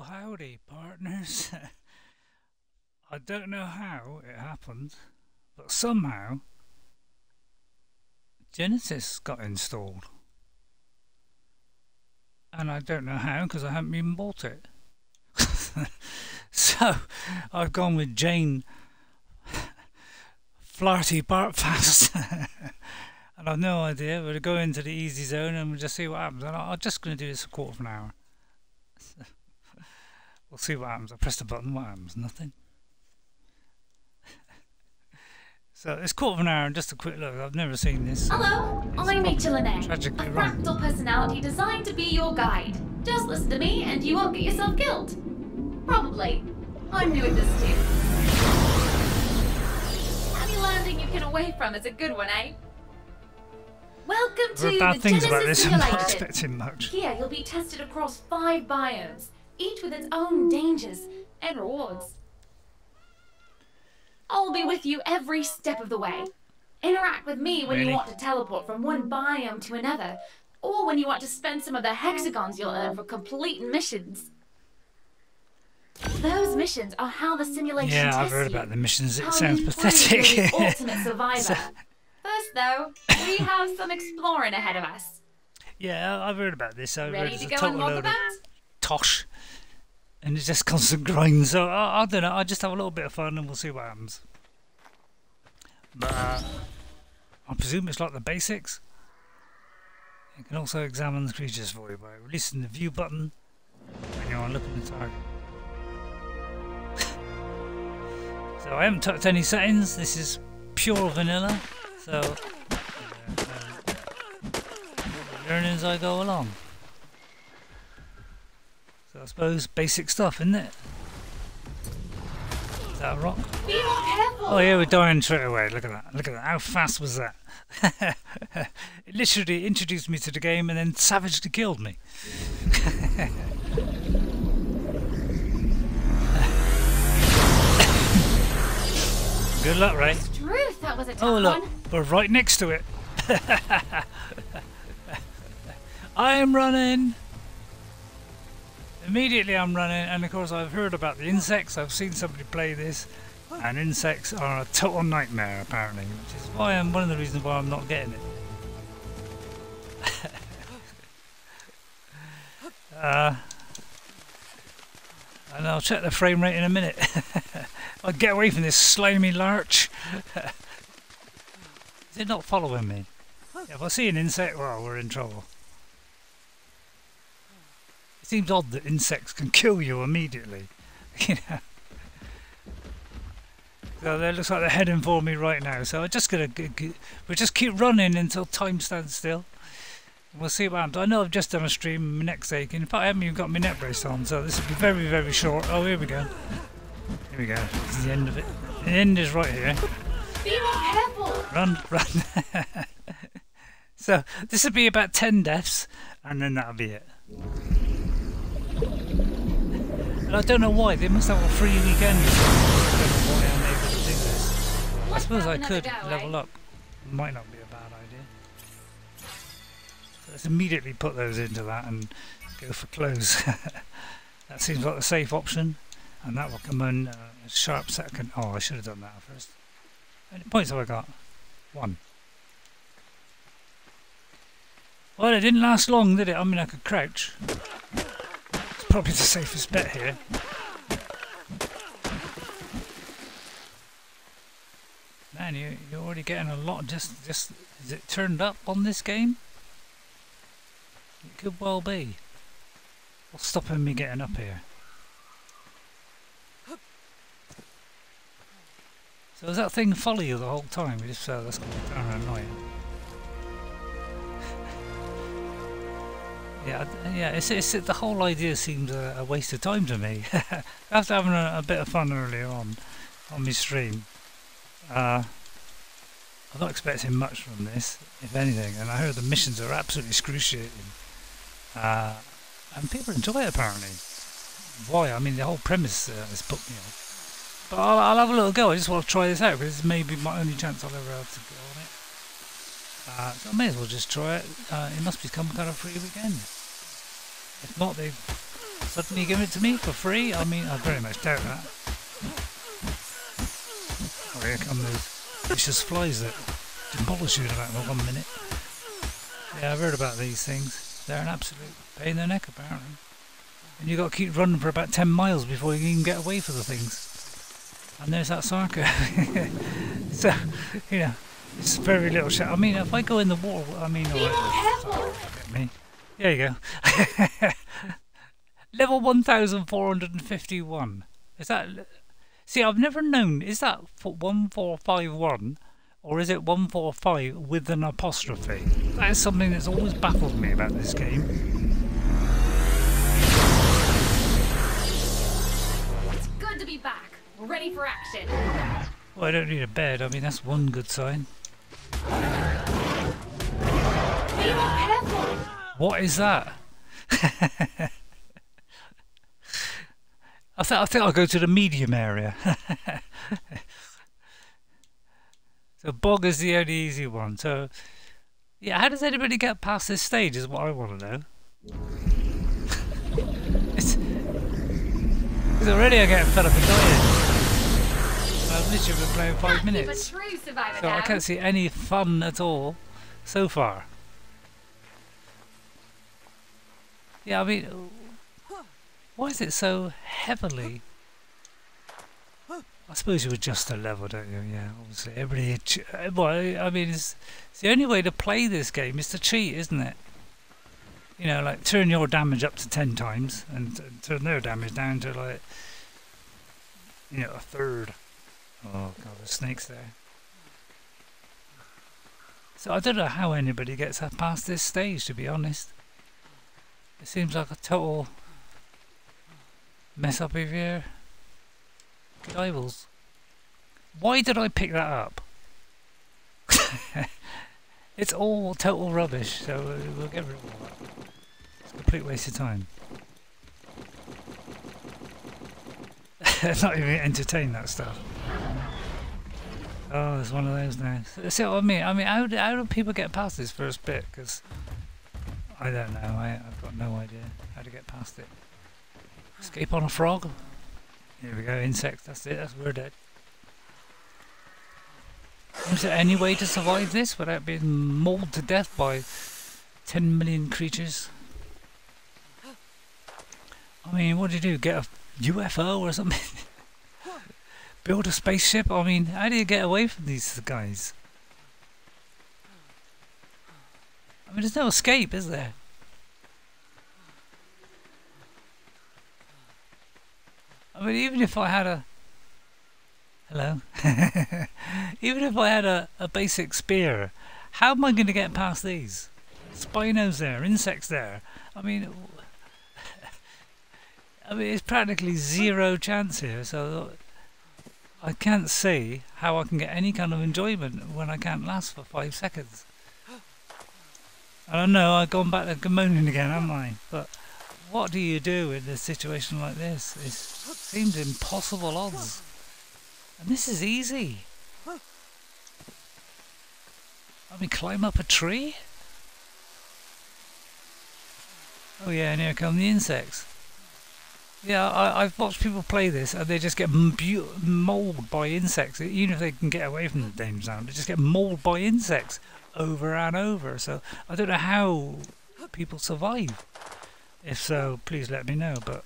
Well, howdy, partners. I don't know how it happened, but somehow Genesis got installed. And I don't know how because I haven't even bought it. So I've gone with Jane Flarty Bartfast. And I've no idea. We'll go into the easy zone and we'll just see what happens. And I'm just going to do this a quarter of an hour. We'll see what happens. I press the button, what happens? Nothing. So it's quarter of an hour and just a quick look. I've never seen this. Hello, I'm Rachel Lene, a Tragically wrong. fractal personality designed to be your guide. Just listen to me and you won't get yourself killed. Probably. I'm new at this too. Any landing you get away from is a good one, eh? Welcome to Bad the things about Genesis this. I'm not simulation. expecting much. Here you'll be tested across 5 biomes, each with its own dangers and rewards. I'll be with you every step of the way. Interact with me when Really? you want to teleport from one biome to another, or when you want to spend some of the hexagons you'll earn for completing missions. Those missions are how the simulation Yeah, tests I've heard you. about the missions. It How sounds you prove pathetic. you're the ultimate survivor. So- First, though, we have some exploring ahead of us. Yeah, I've heard about this. I've heard Ready it's to a go total and walk load of about? tosh. And it's just constant grind. So I don't know. I'll just have a little bit of fun and we'll see what happens. But I presume it's like the basics. You can also examine the creatures for you by releasing the view button when you're looking at the target. So I haven't touched any settings. This is pure vanilla. So learning as I go along. So I suppose basic stuff, isn't it? Is that a rock? Be more careful! Oh yeah, we're dying straight away. Look at that. Look at that. How fast was that? It literally introduced me to the game and then savagely killed me. Good luck, Ray. Truth, that was a tough Oh look, one. we're right next to it. I'm running. Immediately I'm running, and of course I've heard about the insects. I've seen somebody play this, and insects are a total nightmare apparently, which is why one of the reasons why I'm not getting it. And I'll check the frame rate in a minute. I'll get away from this slimy larch. Is it not following me? If I see an insect, well, we're in trouble. It seems odd that insects can kill you immediately. You know. So it looks like they're heading for me right now. So I'm just gonna we'll just keep running until time stands still. We'll see what happens. I know I've just done a stream and my neck's aching. In fact, I haven't even got my neck brace on, so this will be very, very short. Oh, here we go. Here we go. This is the end of it. The end is right here. Be more careful! Run, run. So this will be about 10 deaths, and then that'll be it. And I don't know why. They must have a free weekend. I don't know why I'm able to do this. I suppose I could level up. Might not be a bad idea. So let's immediately put those into that and go for close. That seems like a safe option, and that will come in a sharp second. Oh, I should have done that first. How many points have I got? 1. Well, it didn't last long, did it? I mean, I could crouch. It's probably the safest bet here. Man, you're already getting a lot. Just is it turned up on this game? It could well be. What's stopping me getting up here? So does that thing follow you the whole time? If so, that's going to be kind of annoying. Yeah, it's the whole idea seems a waste of time to me. After having a bit of fun earlier on my stream, I'm not expecting much from this, if anything. And I heard the missions are absolutely excruciating, and people enjoy it apparently. Why? I mean, the whole premise has put me off. But I'll have a little go. I just want to try this out because this may be my only chance I'll ever have to go on it. So I may as well just try it. It must be some kind of free weekend. If not, they Suddenly give it to me for free? I mean, I very much doubt that. Oh, here come those vicious flies that demolish you in about 1 minute. Yeah, I've heard about these things. They're an absolute pain in the neck, apparently. And you've got to keep running for about 10 miles before you can get away from the things. And there's that Sarker. So, you know, it's very little shot. I mean, if I go in the water, I mean, get me. There you go. Level 1451. Is that... See, I've never known, is that 1451 or is it 145 with an apostrophe? That is something that's always baffled me about this game. It's good to be back. We're ready for action. Well, I don't need a bed. I mean, that's one good sign. Be more careful. What is that? I think I'll go to the medium area. So bog is the only easy one. So yeah, how does anybody get past this stage is what I want to know. It's already I'm getting fed up and dying. I've literally been playing 5 minutes. So I can't see any fun at all so far. Yeah, I mean, why is it so heavily? I suppose you adjust the level, don't you? Yeah, obviously. Everybody. Well, I mean, it's the only way to play this game is to cheat, isn't it? You know, like turn your damage up to 10 times and turn their damage down to like, you know, a third. Oh god, there's snakes there. So I don't know how anybody gets past this stage, to be honest. It seems like a total mess up of your rivals. Why did I pick that up? It's all total rubbish, so we'll get rid of all that. It's a complete waste of time. Not even entertain that stuff. Oh, there's one of those now. See what I mean? How do people get past this first bit? Because I don't know. I've got no idea how to get past it. Escape on a frog. Here we go. Insects. That's it. We're dead. Is there any way to survive this without being mauled to death by 10 million creatures? I mean, what do you do? Get a UFO or something? Build a spaceship? I mean, how do you get away from these guys? I mean, there's no escape, is there? I mean, even if I had a... Hello? Even if I had a basic spear, how am I going to get past these? Spinos there, insects there. I mean, it's practically zero chance here, so I can't see how I can get any kind of enjoyment when I can't last for 5 seconds. I don't know, I've gone back to moaning again, haven't I? But what do you do in a situation like this? It seems impossible odds. And this is easy. I mean, climb up a tree? Oh yeah, and here come the insects. Yeah, I've watched people play this and they just get mauled by insects. Even if they can get away from the danger zone, they just get mauled by insects over and over. So I don't know how people survive. If so, please let me know. But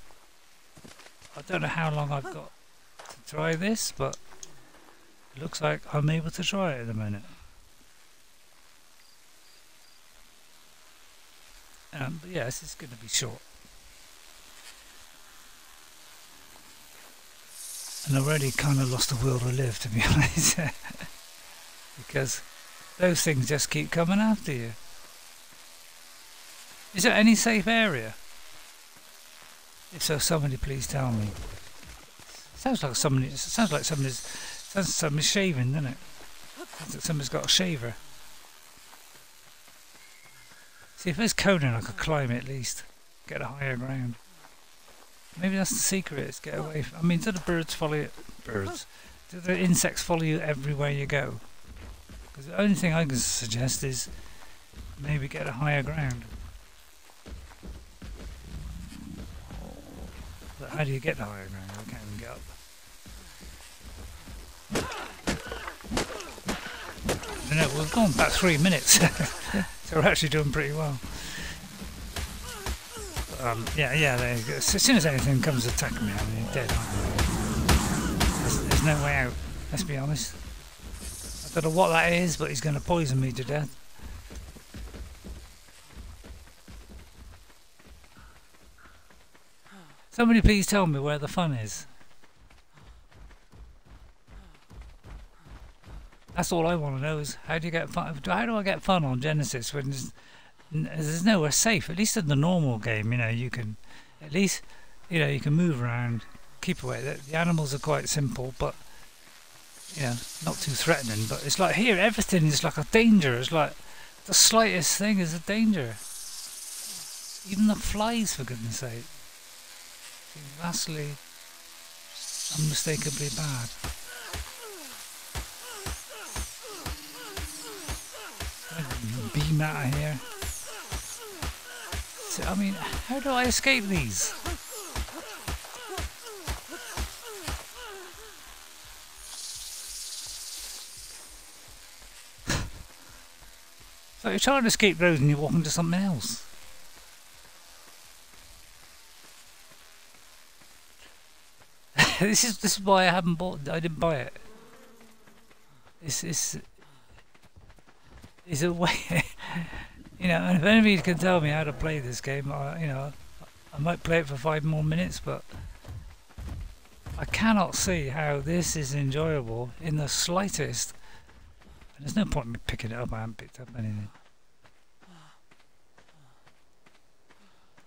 I don't know how long I've got to try this, but it looks like I'm able to try it in a minute. But yeah, this is going to be short. And I already kind of lost the will to live, to be honest. Because those things just keep coming after you. Is there any safe area? If so, somebody please tell me. Sounds like somebody's shaving, doesn't it? Sounds like somebody's got a shaver. See, if there's Conan, I could climb it at least. Get a higher ground. Maybe that's the secret, is get away from... I mean, do the birds follow you... Birds? Do the insects follow you everywhere you go? Because the only thing I can suggest is maybe get a higher ground. But how do you get the higher ground? I can't even get up. I don't know, we've gone about 3 minutes. So we're actually doing pretty well. Yeah, there you go. As soon as anything comes attacking me, I'm dead, aren't I? There's no way out, let's be honest. I don't know what that is, but he's going to poison me to death. Somebody please tell me where the fun is. That's all I want to know is how do you get fun? How do I get fun on Genesis when there's nowhere safe? At least in the normal game, you know, you can at least, you know, you can move around, keep away. The animals are quite simple, but you know, not too threatening. But it's like here, everything is like a danger. It's like the slightest thing is a danger. Even the flies, for goodness sake. Vastly, unmistakably bad. Beam out of here. So, I mean, how do I escape these? So you're trying to escape those and you walk into something else. This is why I didn't buy it. This is a way, you know. And if anybody can tell me how to play this game, you know, I might play it for 5 more minutes, but I cannot see how this is enjoyable in the slightest. And there's no point in me picking it up. I haven't picked up anything.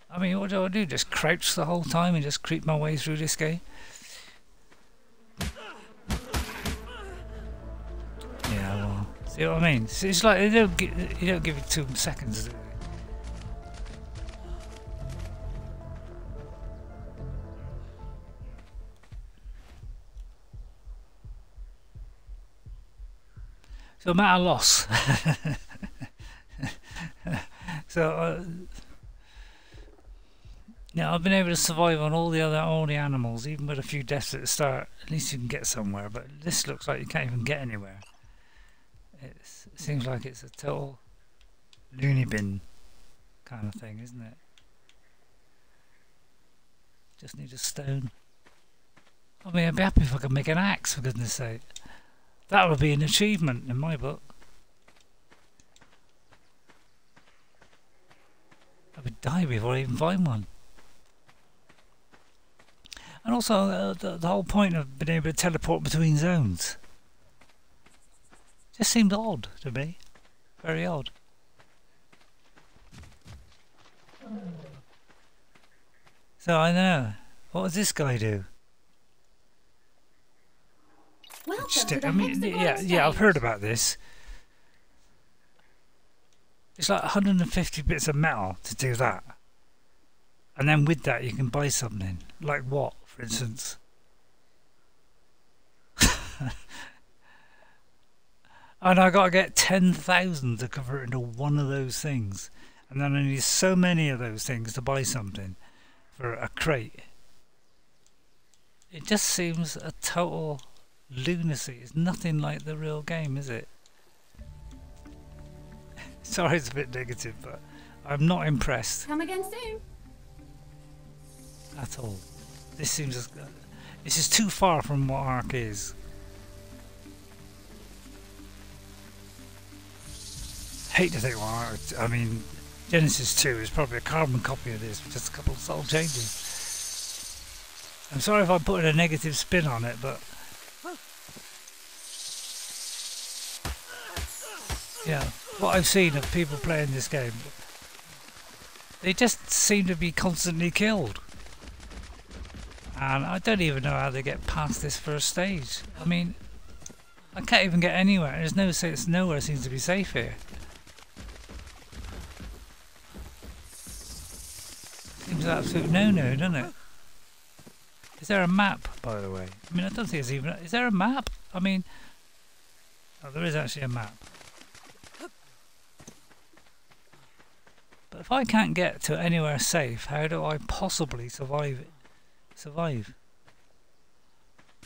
I mean, what do I do? Just crouch the whole time and just creep my way through this game? Yeah, well, see what I mean? It's like you don't give it 2 seconds. So I'm at a loss. So yeah, I've been able to survive on all the animals, even with a few deaths at the start. At least you can get somewhere, but this looks like you can't even get anywhere. It seems like it's a total loony bin kind of thing, isn't it? Just need a stone. I mean, I'd be happy if I could make an axe, for goodness sake. That would be an achievement in my book. I would die before I even find one. And also, the whole point of being able to teleport between zones just seemed odd to me. Very odd. So I don't know. What does this guy do? I mean, yeah, I've heard about this. It's like 150 bits of metal to do that. And then with that you can buy something. Like what, for instance? And I got to get 10,000 to convert into one of those things. And then I need so many of those things to buy something for a crate. It just seems a total lunacy. It's nothing like the real game, is it? Sorry, it's a bit negative, but I'm not impressed. Come again soon. At all. This is too far from what Ark is. Hate to think what Ark. I mean, Genesis 2 is probably a carbon copy of this, with just a couple of subtle changes. I'm sorry if I put a negative spin on it, but yeah, what I've seen of people playing this game, they just seem to be constantly killed. And I don't even know how they get past this first stage. I mean, I can't even get anywhere. There's nowhere seems to be safe here. Seems an absolute no-no, doesn't it? Is there a map, by the way? I mean, I don't think there's even... Is there a map? I mean... Oh, there is actually a map. But if I can't get to anywhere safe, how do I possibly survive survive?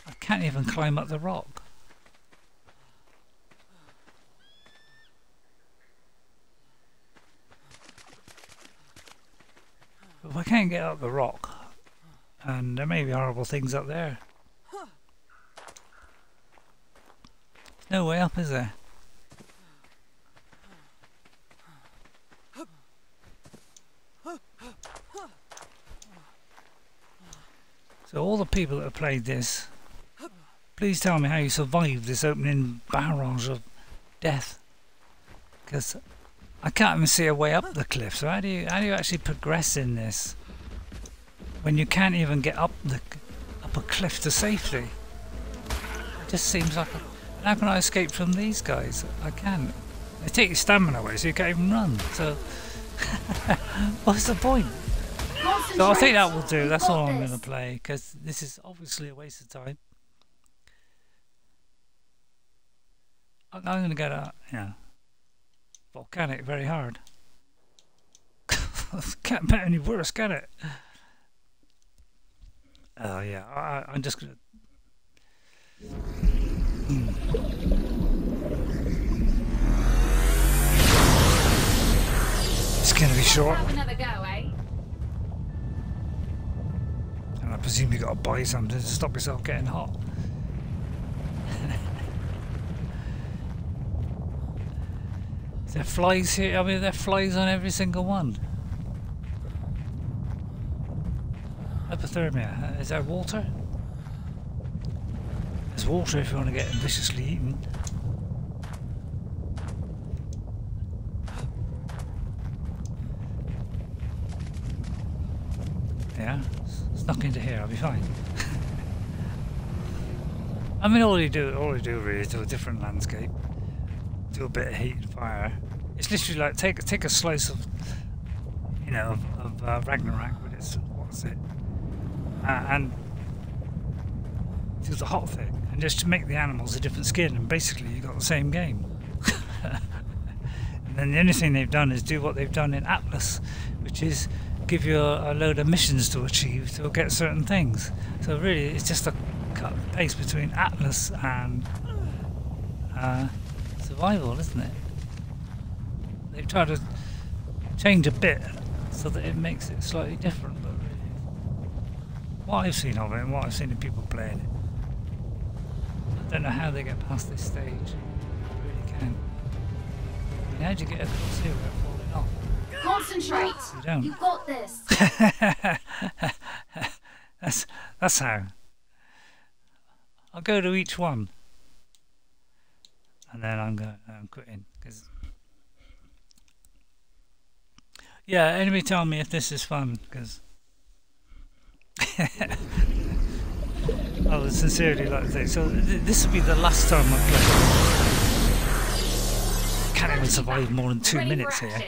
I can't even climb up the rock. But if I can't get up the rock, and there may be horrible things up there. There's no way up, is there? So all the people that have played this, please tell me how you survived this opening barrage of death. Because I can't even see a way up the cliff. So how do you actually progress in this when you can't even get up a cliff to safety? It just seems like how can I escape from these guys? I can't. They take your stamina away, so you can't even run. So what's the point? So I think that will do. That's all I'm going to play, because this is obviously a waste of time. I'm going to get a volcanic very hard. Can't bet any worse, can it? Oh yeah, I'm just going to. It's going to be short. Have another go, eh? And I presume you got to buy something to stop yourself getting hot. Is there flies here? I mean, there are flies on every single one. Hypothermia. Is there water? There's water if you want to get viciously eaten. Yeah, snuck into here, I'll be fine. I mean, all you do really is do a different landscape, do a bit of heat and fire. It's literally like take a slice of, you know, of Ragnarok, but it's what's it, and do the hot thing, and just to make the animals a different skin, and basically you got the same game. And then the only thing they've done is do what they've done in Atlas, which is give you a load of missions to achieve to get certain things. So really it's just a cut and paste between Atlas and survival, isn't it? They've tried to change a bit so that it makes it slightly different, but really what I've seen of it and what I've seen of people playing it, I don't know how they get past this stage. I really can. I mean, how'd you get across here without falling off? Concentrate. You don't. You've got this. that's how. I'll go to each one, and then I'm quitting. Cause yeah, enemy tell me if this is fun, because I would sincerely like to say. So this will be the last time I play. Can't even survive more than 2 minutes here.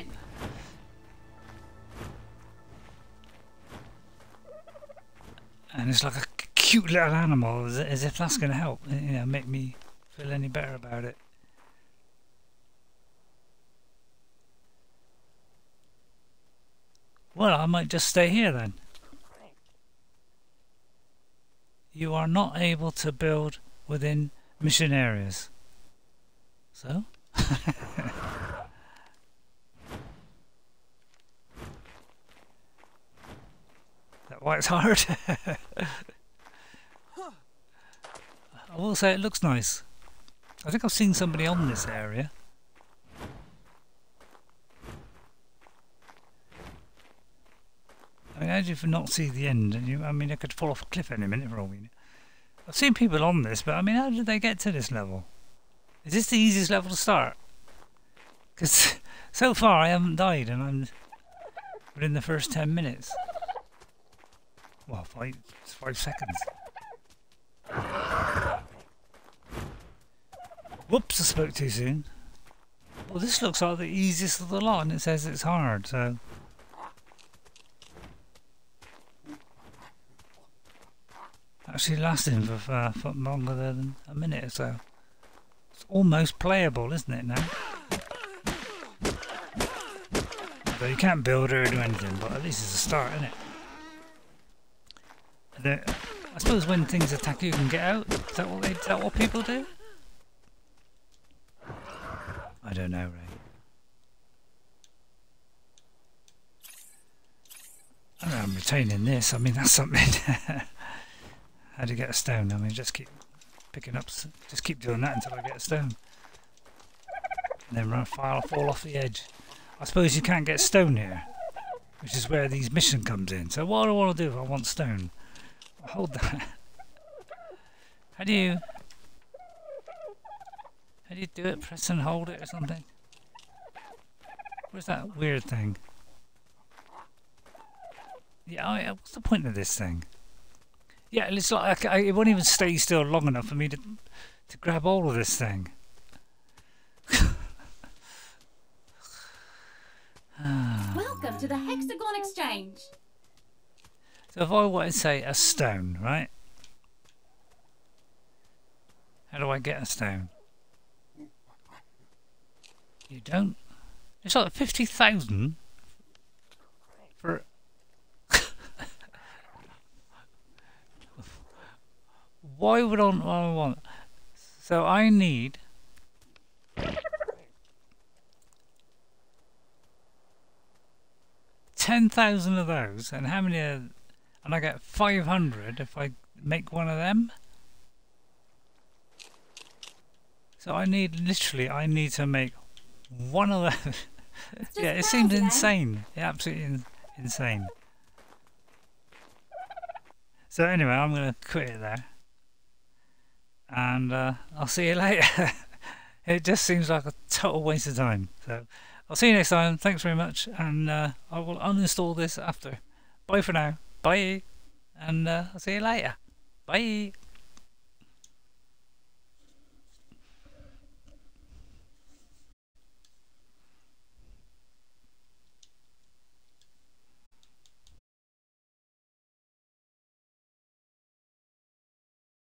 And it's like a cute little animal, as if that's going to help, you know, make me feel any better about it. Well, I might just stay here then. You are not able to build within mission areas. So? That why it's hard? I will say it looks nice. I think I've seen somebody on this area. I mean, how do you not see the end? I mean, I could fall off a cliff any minute for all we know. I've seen people on this, but I mean, how did they get to this level? Is this the easiest level to start? Because so far I haven't died, and I'm within the first 10 minutes. Well, 5 seconds. Whoops, I spoke too soon. Well, this looks like the easiest of the lot, and it says it's hard, so... Actually lasting for longer than a minute or so. It's almost playable, isn't it, now? Although you can't build or do anything, but at least it's a start, isn't it? I suppose when things attack you can get out. Is that what people do? I don't know, Ray. I know I'm retaining this. I mean, that's something. How do you get a stone? I mean, just keep picking up. Just keep doing that until I get a stone. And then fall off the edge. I suppose you can't get stone here, which is where these mission comes in. So what do I want to do if I want stone? Hold that. How do you do it? Press and hold it or something? Where's that weird thing? Yeah, what's the point of this thing? Yeah, it's like it won't even stay still long enough for me to grab all of this thing. Welcome to the Hexagon Exchange. So if I want to say a stone, right? How do I get a stone? You don't? It's like 50,000 for... Why would I want... So I need... 10,000 of those, and how many and I get 500 if I make one of them. So I need to make one of those. Yeah, it seems insane. Yeah, absolutely insane. So anyway, I'm going to quit it there, and I'll see you later. It just seems like a total waste of time. So I'll see you next time. Thanks very much, and I will uninstall this after. Bye for now. Bye, and I'll see you later. Bye.